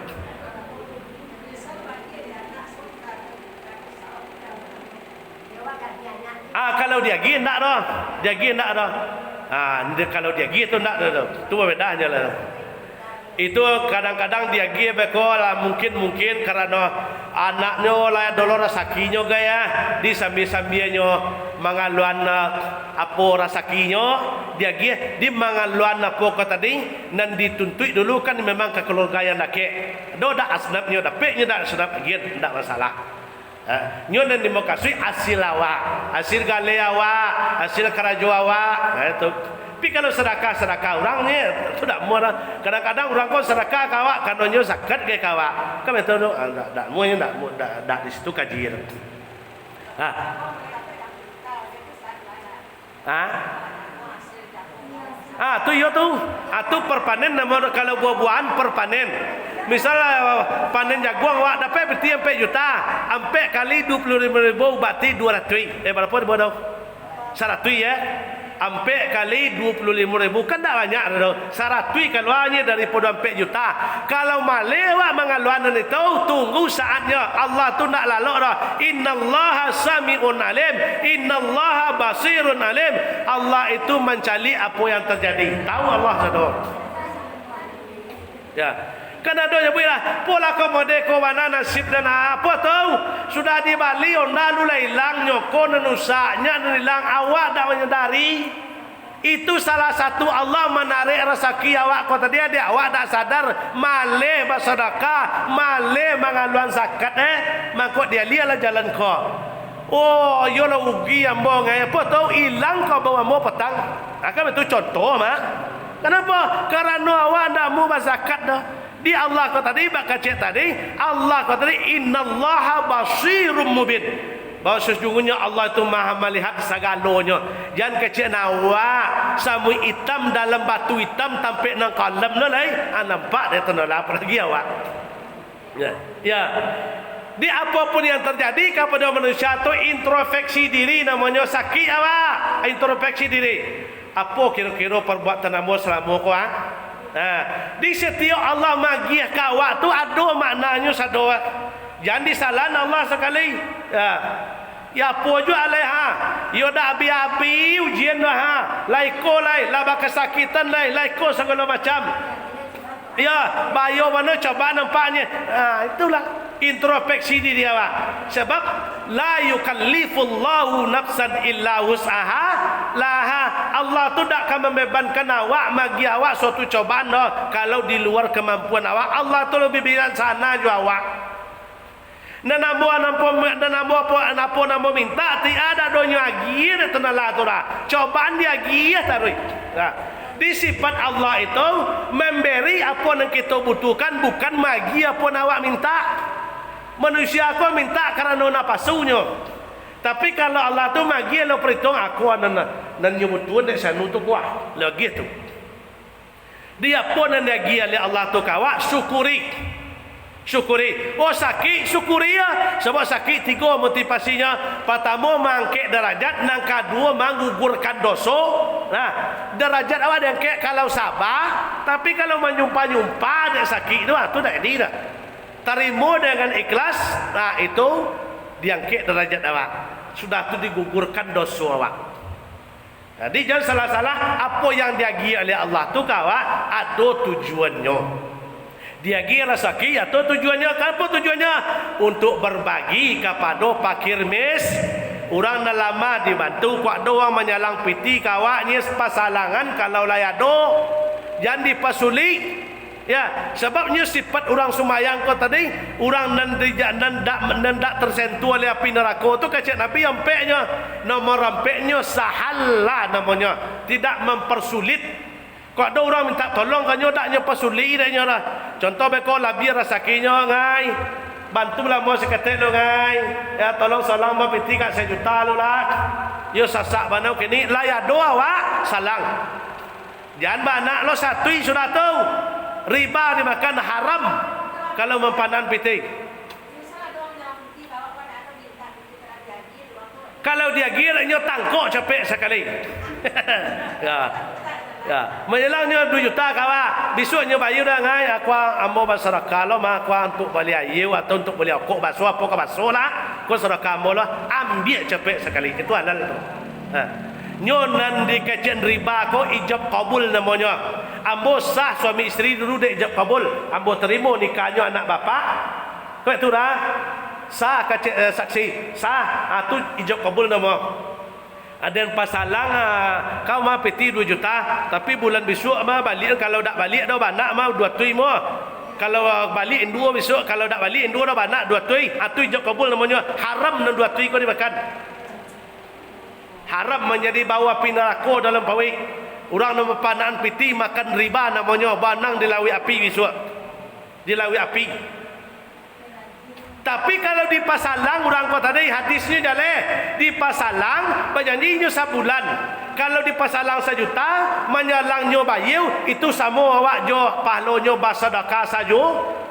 Speaker 1: Kalau dia gi nak dah. Dia gi nak dah. Kalau dia gi tu nak dah. Tu bedanya lah. Itu kadang-kadang dia gi bekolah mungkin kerana anaknya lah dolor rasakinya gaya di sambil-sambilnya mangaluan apa rasakinya dia gi di mangaluan apa kata tadi nan dituntut dulu kan memang ke keluarga yang nak do dak asnapnya dapetnya dak asnap gi ndak masalah. Nyo dan demokrasi hasil awak, hasil gale awak, hasil kerajo awak. Itu. Tapi kalau sedekah orangnya tu tak muara. Kadang-kadang orang kau sedekah kawak kan nyo zakat ke kawak. Kan betul tu tak muanya tak di situ kaji. Tu yo tu. Tu perpanen nama kalau buah-buahan perpanen. Misalnya panen jagung awak dapat berarti 4 juta. 4 kali 25,000 berarti 200. Berapa dia bodoh? 100 ya. 4 kali 25,000 kan tak banyak dah. 100 keluarnya daripada 4 juta. Kalau malih awak mengaluan itu tunggu saatnya. Allah tu nak lalok dah. Innallaha sami'un alim. Innallaha basirun alim. Allah itu mencari apa yang terjadi. Tahu Allah saudara. Ya. Kan ada yang bilang pola komode ko mana nasib dan apa tahu sudah di Bali onda lu hilang nyoko nenusaknya hilang awak dak menyadari itu salah satu Allah menarik rezeki awak kata dia awak dak sadar malih bersedekah malih mengaluan zakat maka dia lihatlah jalan ko yo la ugi ambo ngai apa tahu hilang ko bawa mo petang akan itu contoh mah kenapa karena awak dak mau zakat dah. Di Allah kata tadi bakal cek tadi Allah kata tadi innallaha basirum mubin bahawa sesungguhnya Allah itu maha melihat segalanya jangan kecil nawak samu hitam dalam batu hitam tampik nang kolam nolai nampak dia tenala apa lagi awak ya di apapun yang terjadi kepada manusia itu introspeksi diri namanya sakit awak introspeksi diri apa kira-kira perbuatan kamu selama kau di setiap Allah magiah kawak tu ada maknanya sadoa. Jangan disalah Allah sekali. Ya apa juga alaiha. Yo dak abi-abi ujian dah laiko lai laba kesakitan laiko segala macam. Ya, bayo mana coba nampaknya. Itulah introspeksi diri awak. Sebab la yukallifullahu nafsan illa wus'aha laha. Allah tu tak akan membebankan awak bagi awak suatu cobaan kalau di luar kemampuan awak. Allah tu lebih bijaksana juga awak. Dan apa minta tiada donya lagi tenala tu dah. Cobaan dia lagi taruh. Di sifat Allah itu memberi apa yang kita butuhkan bukan bagi apa yang awak minta. Manusia aku minta kerana napasunya. Tapi kalau Allah tu bagi lo perhitung aku dan nyebutuan dek sana tu kuah lagi tu. Dia pun yang dia oleh Allah tu kawak syukuri. Oh sakit syukuri ya. Sebab sakit 3 motivasinya. Pertama mangkek derajat, nang kedua menggugurkan dosa. Nah, derajat awak yang kek kalau sabar, tapi kalau menyumpah dia sakit tu dah ini dah. Terima dengan ikhlas, nah itu diangkat derajat awak. Sudah tu digugurkan dosa awak. Jadi jangan salah-salah apa yang diagi oleh Allah tu kawak ada tujuannya. Dia gira rezeki atau tujuannya apa tujuannya? Untuk berbagi kepada fakir orang dah lama dibantu kuat doang menyalang piti kawaknya pasalangan kalau layado jangan dipasulik. Ya, sebabnya sifat orang sumayang kau tadi, orang nandak tersentuh oleh api neraka tu kata Nabi ampeknya, nomor ampeknya sahallah namanya, tidak mempersulit. Kau ada orang minta tolong kanyo daknya persulit daknya lah. Contoh beko labi rasakinya ngai. Bantulah mau seketek lo ngai. Ya tolong salang mau piti kat 1 juta lo lah. Yo sasak banau kini laya doa wa salang. Jangan banak lo satu sudah tahu. Riba dimakan haram kalau mempanan piti. Kalau dia giranya tangkok capek sekali. Ya. Ya, menyelangnya 2 juta kawan. Besoknya bayar dah ngai aku ambo basaraka lo mak aku untuk beli ayu atau untuk beli kok bakso apa ke bakso lah. Ko saraka ambo lah ambil capek sekali. Itu halal tu. Ha. Nyonan di kajian riba ko ijab kabul namanya. Ambo sah suami isteri dulu dia ijab kabul. Ambo terima nikahnya anak bapak. Kau itu dah sah kajian saksi sah. Itu ijab kabul nama. Ada yang pasalang kau mah peti 2 juta tapi bulan besok mah balik kalau tak balik dah banak mah 2 tui mah kalau balik indua besok kalau tak balik indua dah banak 2 tui atu ijab kabul namanya haram dan 2 tui kau dimakan haram menjadi bawa api neraka dalam pawai orang nama panaan peti makan riba namanya banang dilawi api besok dilawi api. Tapi kalau di pasalang orang kata tadi hadisnya jale di pasalang berjanjinya sebulan. Kalau di pasalang 1 juta menyalangnya bayu itu sama awak jo pahalanya bersedekah saja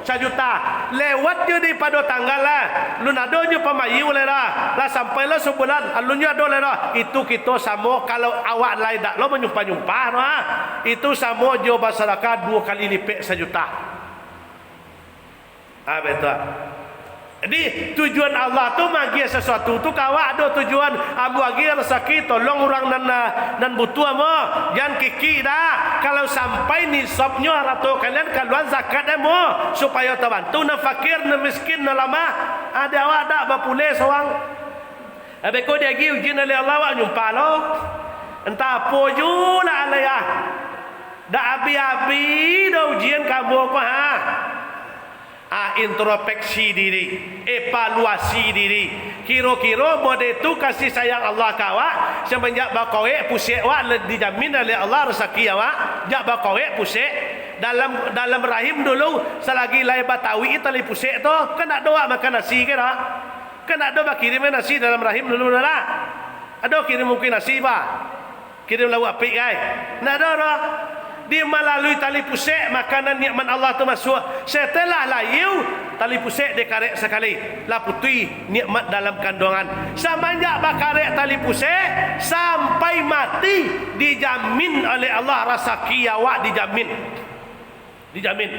Speaker 1: 1 juta. Lewatnya di pada tanggal lah. Lu nadonya pemayu lah. Lah sampai lah sebulan alunya do lah. Itu kita sama kalau awak lain dak lo menyumpah-nyumpah lah. Itu sama jo bersedekah 2 kali lipat 1 juta. Ah betul. Jadi tujuan Allah tu magi sesuatu tu kawak ada tujuan abu agi rezeki tolong orang nan butuh mo jangan kiki dah kalau sampai nisabnya atau kalian keluar zakat mo supaya terbantu na fakir na miskin na lama ada awak dak bapule seorang abe ko dia gi ujian oleh Allah awak nyumpa lo entah apa jula alaya dak abi-abi dah ujian kamu apa ha. Introspeksi diri, evaluasi diri. Kira-kira mode itu kasih sayang Allah kawak semenjak bakawek pusek wak dijamin oleh Allah rezeki awak. Jak bakawek pusek dalam rahim dulu selagi lahir batawi tali pusek tu kena doa makan nasi ke dah? Kena doa kirim nasi dalam rahim dulu dah. Ada kirim mungkin nasi bah. Kirim lauk apik kai. Nak dah. Dia melalui tali pusek makanan nikmat Allah tu masuk. Setelah layu tali pusek dia karek sekali. La putih nikmat dalam kandungan. Semenjak bakarek tali pusek sampai mati dijamin oleh Allah rezeki awak dijamin. Dijamin.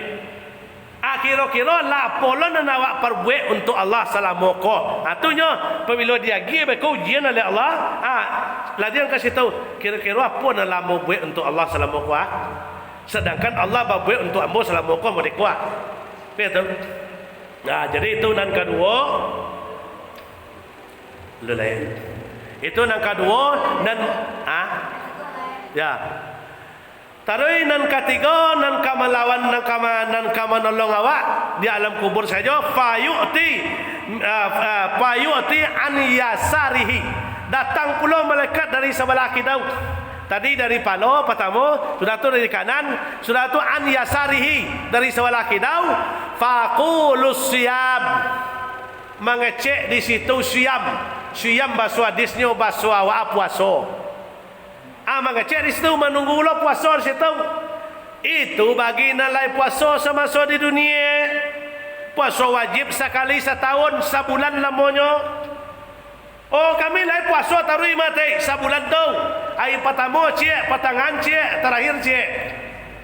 Speaker 1: Kira-kira lapolan dan awak perbuat untuk Allah salamoko. Atunya apabila dia pergi beko ujian oleh Allah, ladian kasih tahu kira-kira apa nak lama buat untuk Allah salamoko sedangkan Allah berbuat untuk ambo salamoko mau dikuat. Betul. Nah, jadi itu nan kedua. Lain. Itu nan kedua dan ya. Taruh nan ketiga nan kamalawan nan kamanolong awak di alam kubur saja fayu'ti an yasarihi datang pula malaikat dari sebelah kidau. Tadi dari palo pertama, sudah tu dari kanan, sudah tu an yasarihi dari sebelah kidau. Faqulus siyam mengecek di situ siyam. Siyam bahasa hadisnya bahasa awak puasa. Mengecek di situ menunggu ulah puasa di situ. Itu bagi nilai puasa semasa di dunia. Puasa wajib sekali setahun, sebulan lamanya. Oh kami lai puasa taruh mati sebulan tu. Hari pertama cek, pertengahan cek, terakhir cek.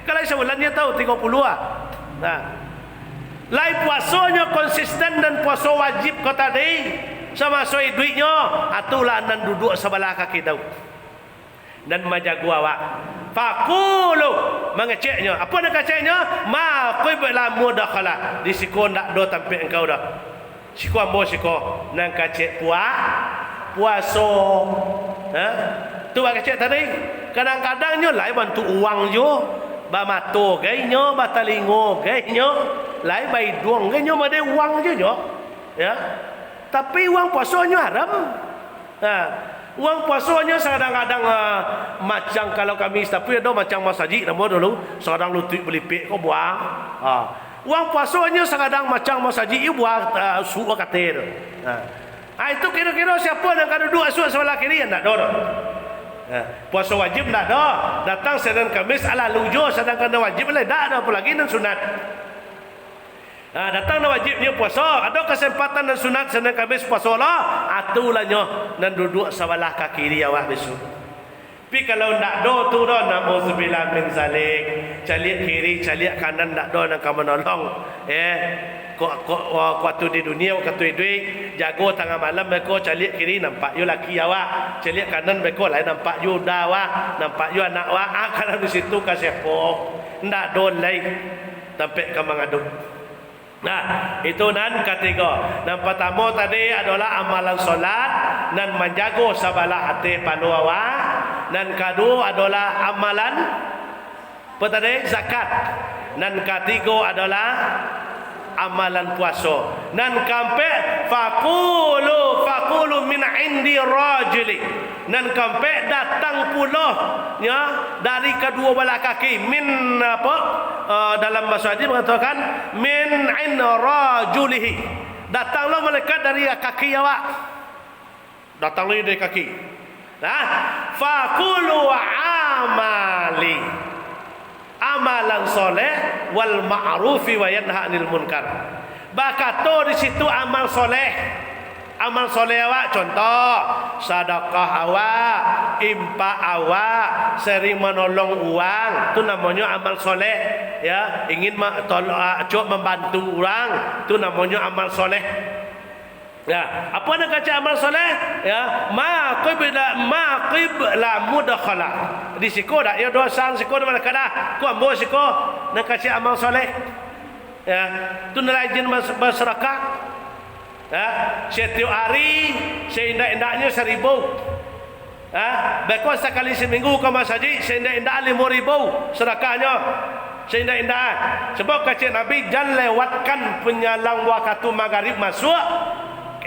Speaker 1: Kalau sebulannya tahu 30 ah. Nah. Lai puasanya konsisten dan puasa wajib kau tadi sama soi duitnya. Atulah nan duduk sebelah kaki tahu. Dan majagu awak Faqulu mengeceknya. Apa nak keceknya? Ma qibla mudakhala. Di siko nak do tampil engkau dah. Siko ambo siko nang kecek puaso. Ha? Tu bak kecek tadi. Kadang-kadangnya lai bantu uang jo. Ba mato gainya, ba talingo gainya, lai bai duang gainya made uang je jo. Ya. Tapi uang puasanya haram. Ha. Uang puasanya kadang-kadang macam kalau kami tapi ada macam masaji nama dulu kadang lutut belipik kau buang. Uang puasanya kadang macam masaji iu buang suka kater. Itu kira-kira siapa yang kada duduk suka sebelah kiri yang tak ada. Puasa wajib tak ada. Datang Senin Kamis ala lujo sedangkan wajib lah tak ada apa lagi dan sunat. Datang na wajibnya puasa, ada kesempatan dan sunat Senin Kamis puasa lah, atulahnya dan duduk sebelah kaki dia awak besok. Tapi kalau tak do tu dah nauzubillah min zalik, caliak kiri, caliak kanan tak do nak menolong. Waktu di dunia waktu duit jago tengah malam beko caliak kiri nampak you laki awak, caliak kanan beko lain nampak you dawa, nampak you anak awak. Kalau di situ kasepok, tak do lain sampai ke mengadu. Nah, itu nan ketiga. Yang pertama tadi adalah amalan solat dan menjaga sabalah hati pandu awak. Dan kedua adalah amalan apa tadi? Zakat. Dan ketiga adalah amalan puasa. Dan keempat faqulu min indi rajuli. Dan keempat datang pula ya dari kedua belah kaki min apa dalam bahasa hadis mengatakan min in rajulihi. Datanglah malaikat dari kaki awak. Datanglah dari kaki. Nah, faqulu amali. Amalan soleh wal ma'rufi wa yanha 'anil munkar. Bakato di situ amal soleh. Amal soleh awak contoh sedekah awak, impak awak, sering menolong uang, itu namanya amal soleh. Ya, ingin membantu orang, itu namanya amal soleh. Ya, apa nak kata amal soleh? Ya, ma qibla mudakhala. Di siko dak ya dosa siko mana kada. Ku ambo siko nak kata amal soleh. Ya, tu rajin bersedekah. Ya, setiap hari seindak-indaknya 1.000. Bekos sekali seminggu ke masjid seindak-indak 5.000 sedekahnya. Seindak-indak. Sebab kata Nabi jangan lewatkan penyalang waktu maghrib masuk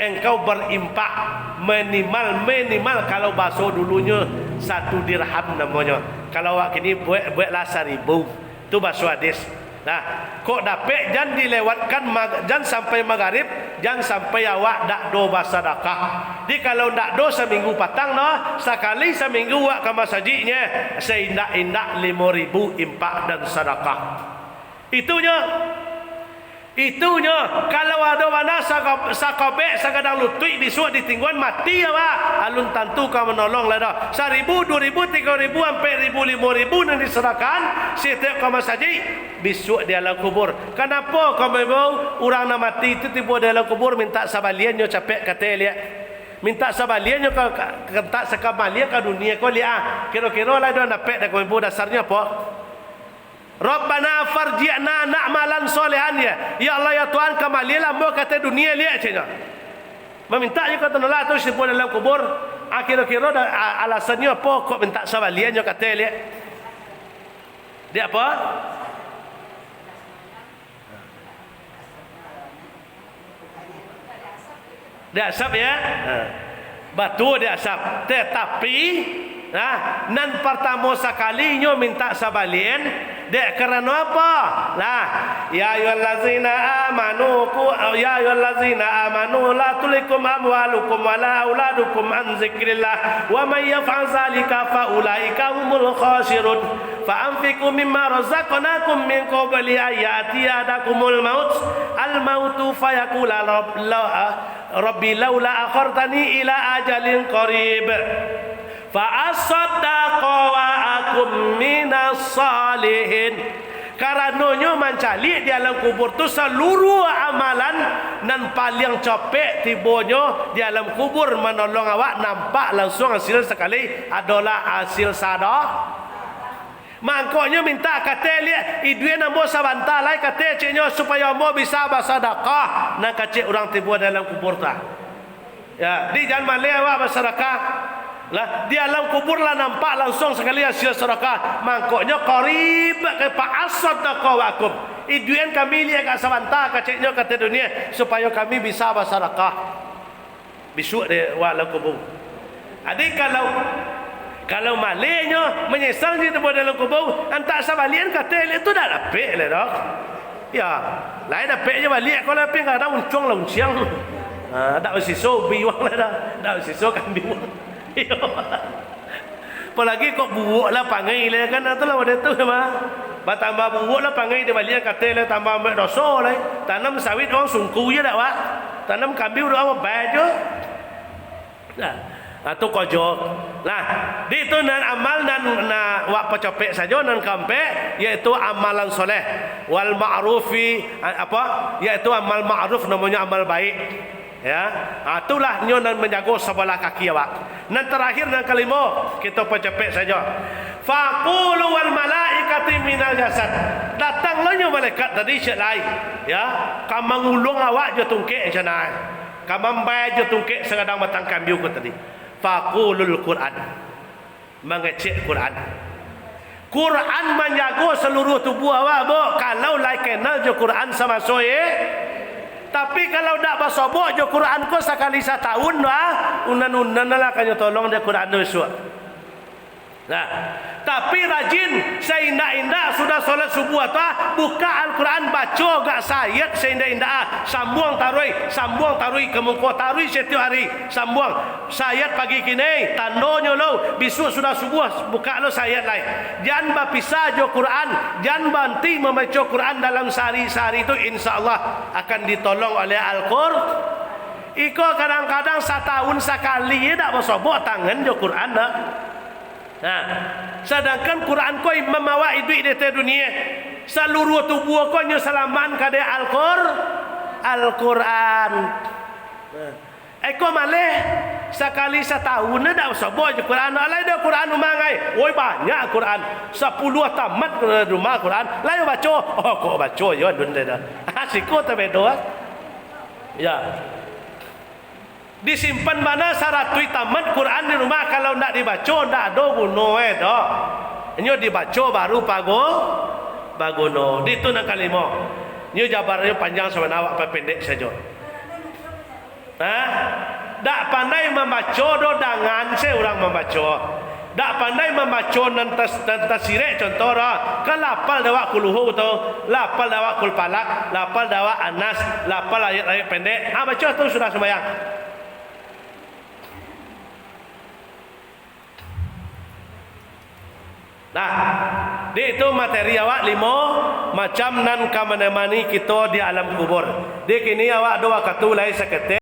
Speaker 1: engkau berimpak minimal kalau basuh dulunya 1 dirham namanya. Kalau awak kini buatlah 1.000. Tu basuh hadis. Nah, kok dapat jangan dilewatkan jangan sampai maghrib, jangan sampai awak dak do bersedekah. Di kalau dak do seminggu patang no, sekali seminggu awak ke masjidnya seindak-indak 5.000 impak dan sedekah. Itunya kalau ada mana sakabek sakadang lutui disuat ditingguan mati awak alun tentu kau menolong lah dah 1.000, 2.000, 3.000 sampai 1.000, 5.000 yang diserahkan setiap kau masjid besok di alam kubur. Kenapa kau mau orang nak mati itu tiba di alam kubur minta sabaliannya capek kata lihat minta sabaliannya kau kata sekamalia ke dunia kau lihat kira-kira lah dia dapat dak kau dasarnya apa? Rabbana farji'na na'malan solehan ya Allah ya Tuhan kembalilah mau kata dunia lihat saja meminta je kata nolak tu sebut dalam kubur kira-kira alasannya apa kok minta sabaliannya kata lihat dia apa dia asap ya batu dia asap tetapi nan pertama sekalinya minta sabalian dek kerana apa? Lah, ya ayyuhallazina amanu la tulikum amwalukum wala auladukum an zikrillah wa may yaf'al zalika fa ulaika humul khasirun. Fa anfiqu mimma razaqnakum min qabli ayati adakumul maut al-mautu fayaqula rabbi laula akhartani ila ajalin qarib fa asaddaqa wa akum minas salihin. Karenanya mencari di alam kubur tu seluruh amalan dan paling capek tibanya di alam kubur menolong awak nampak langsung hasil sekali adalah hasil sadaqah. Mangkoknya minta kata lihat idue nambo sabanta lai kata ciknya supaya mo bisa bersedekah nak kacik orang tiba dalam kubur ta. Ya, di jangan malai awak bersedekah. Lah di alam kubur lah nampak langsung sekali hasil sedekah. Mangkoknya qarib ke fa'asad taqawakum. Iduen kami lihat kat sabanta kaciknya kata dunia supaya kami bisa bersedekah. Besok dia awak dalam kubur. Adik kalau malainya menyesal di tempat dalam kubur, antak sabalian kata itu dah lapik lah dah. Ya, lain lapiknya balik kalau lapik kadang uncung lah unciang. Tak bersiso biwang lah dah. Tak bersiso kan biwang. Ya. Apalagi kok buuk lah pangai lah kan itulah pada tu mah. Bertambah buuk lah pangai dia balik kata lah tambah ambil dosa lah. Tanam sawit orang sungku je dak wak. Tanam kambing orang baju. Nah. Atau kojo. Nah, di itu nan amal nan wak pecopek saja nan kampek yaitu amalan soleh wal ma'rufi apa yaitu amal ma'ruf namanya amal baik. Ya, itulah nyo nan menjaga sebelah kaki awak. Nan terakhir dan kelima kita pecopek saja. Faqulu wal malaikati minal jasad. Datanglah nyo malaikat tadi syalai. Ya, kamang ulung awak je tungkek cenai. Kamang bay je tungkek sedang matang kambiu ko tadi. Faqulul Quran, mengecek Quran. Quran menjaga seluruh tubuh awak bo. Kalau like kenal je Quran sama soye. Tapi kalau tak bersobok je Quran ko sekali setahun lah, unan-unan lah kan tolong dia Quran besok. Nah, tapi rajin seindah-indah sudah solat subuh ta buka Al-Quran baca gak sayat seindah-indah sambung tarui kemuko tarui setiap hari sambung sayat pagi kini tandonyo lo besok sudah subuh buka lo sayat lain jangan berpisah jo Quran jangan berhenti membaca Quran dalam sehari-sehari itu insyaallah akan ditolong oleh Al-Quran. Iko kadang-kadang setahun sekali tak bersobok tangan jo Quran dah. Nah, sedangkan Quran kau membawa duit di dunia seluruh tubuh kau nyo salaman kada Al-Quran. Eko malih sekali setahun dah sebut je Quran. Alai dah Quran umangai. Oi banyak Quran. 10 tamat rumah Quran. Lai baca. Oh kok baca yo dun dah. Siko ta bedo. Ya. Disimpan mana saratui tamat Quran di rumah kalau nak dibaca ndak ada guna dah. Nyo dibaca baru bagono. Ditu nak kalimo. Nyo jabarnya panjang sama awak pendek saja. Tak pandai membaca do dangan orang membaca. Tak pandai membaca nan tasirek contoh dah. Kan lapal dawak kuluhu tu, lapal dawak kul palak, lapal dawak anas, lapal ayat-ayat pendek. Baca tu sudah sembahyang. Nah, di itu materi awak 5 macam nan ka menemani kita di alam kubur. Di kini awak doa katu lai sekete